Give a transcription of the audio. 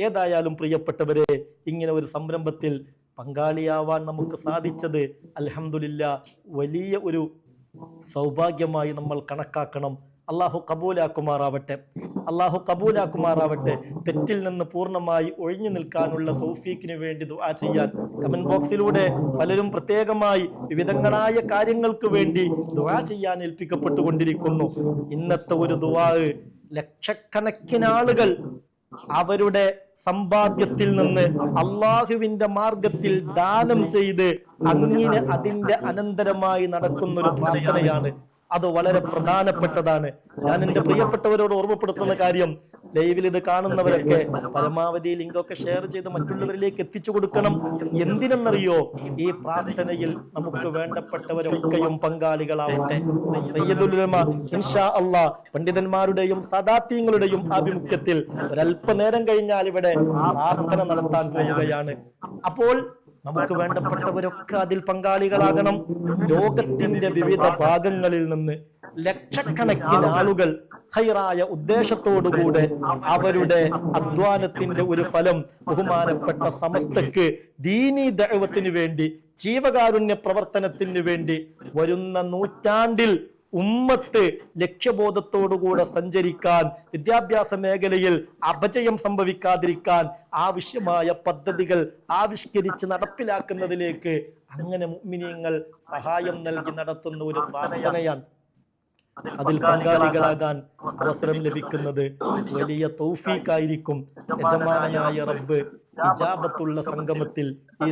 ഏതായാലും പ്രിയപ്പെട്ടവരെ, ഇങ്ങനെ ഒരു സംരംഭത്തിൽ പങ്കാളിയാവാൻ നമുക്ക് സാധിച്ചത് അൽഹംദുലില്ലാ വലിയ ഒരു സൗഭാഗ്യമായി നമ്മൾ കണക്കാക്കണം. അള്ളാഹു കബൂലാക്കുമാറാവട്ടെ, അള്ളാഹു കബൂലാക്കുമാറാവട്ടെ. തെറ്റിൽ നിന്ന് പൂർണ്ണമായി ഒഴിഞ്ഞു നിൽക്കാനുള്ള തൗഫീക്കിന് വേണ്ടി ദുആ ചെയ്യാൻ കമന്റ് ബോക്സിലൂടെ പലരും പ്രത്യേകമായി വിവിധങ്ങളായ കാര്യങ്ങൾക്ക് വേണ്ടി ദുആ ചെയ്യാൻ ഏൽപ്പിക്കപ്പെട്ടുകൊണ്ടിരിക്കുന്നു. ഇന്നത്തെ ഒരു ദുആ ലക്ഷക്കണക്കിന് ആളുകൾ അവരുടെ സമ്പാദ്യത്തിൽ നിന്ന് അള്ളാഹുവിന്റെ മാർഗത്തിൽ ദാനം ചെയ്ത് അങ്ങനെ അതിന്റെ അനന്തരമായി നടക്കുന്ന ഒരു പ്രാർത്ഥനയാണ്. അത് വളരെ പ്രധാനപ്പെട്ടതാണ്. ഞാൻ എൻ്റെ പ്രിയപ്പെട്ടവരോട് ഓർമ്മപ്പെടുത്തുന്ന കാര്യം, ലൈവിൽ ഇത് കാണുന്നവരൊക്കെ പരമാവധി ലിങ്കൊക്കെ ഷെയർ ചെയ്ത് മറ്റുള്ളവരിലേക്ക് എത്തിച്ചു കൊടുക്കണം. എന്തിനെന്നറിയോ? ഈ പ്രാർത്ഥനയിൽ നമുക്ക് വേണ്ടപ്പെട്ടവരൊക്കെയും പങ്കാളികളാവട്ടെ. സയ്യിദുൽ ഉലമ ഇൻഷാ അല്ലാഹ് പണ്ഡിതന്മാരുടെയും സദാത്യങ്ങളുടെയും ആഭിമുഖ്യത്തിൽ ഒരല്പനേരം കഴിഞ്ഞാൽ ഇവിടെ പ്രാർത്ഥന നടത്താൻ പോവുകയാണ്. അപ്പോൾ നമുക്ക് വേണ്ടപ്പെട്ടവരൊക്കെ അതിൽ പങ്കാളികളാകണം. ലോകത്തിന്റെ വിവിധ ഭാഗങ്ങളിൽ നിന്ന് ലക്ഷക്കണക്കിന് ആളുകൾ ഖൈറായ ഉദ്ദേശത്തോടുകൂടെ അവരുടെ അധ്വാനത്തിന്റെ ഒരു ഫലം ബഹുമാനപ്പെട്ട സമസ്തക്ക് ദീനീ ദഅവത്തിന് വേണ്ടി, ജീവകാരുണ്യ പ്രവർത്തനത്തിന് വേണ്ടി വരുന്ന നൂറ്റാണ്ടിൽ ഉമ്മത്ത് ലക്ഷ്യബോധത്തോടുകൂടെ സഞ്ചരിക്കാൻ, വിദ്യാഭ്യാസ മേഖലയിൽ അപജയം സംഭവിക്കാതിരിക്കാൻ ആവശ്യമായ പദ്ധതികൾ ആവിഷ്കരിച്ച് നടപ്പിലാക്കുന്നതിലേക്ക് അങ്ങനെ മുഅ്മിനീങ്ങൾ സഹായം നൽകി നടത്തുന്ന ഒരു പ്രാർത്ഥനയാണ്. അതിൽ പങ്കാളികളാകാൻ അവസരം ലഭിക്കുന്നത് വലിയ തൗഫീഖായിരിക്കും. യജമാനനായ റബ്ബ് ഇജാബത്തുള്ള സംഗമത്തിൽ ഈ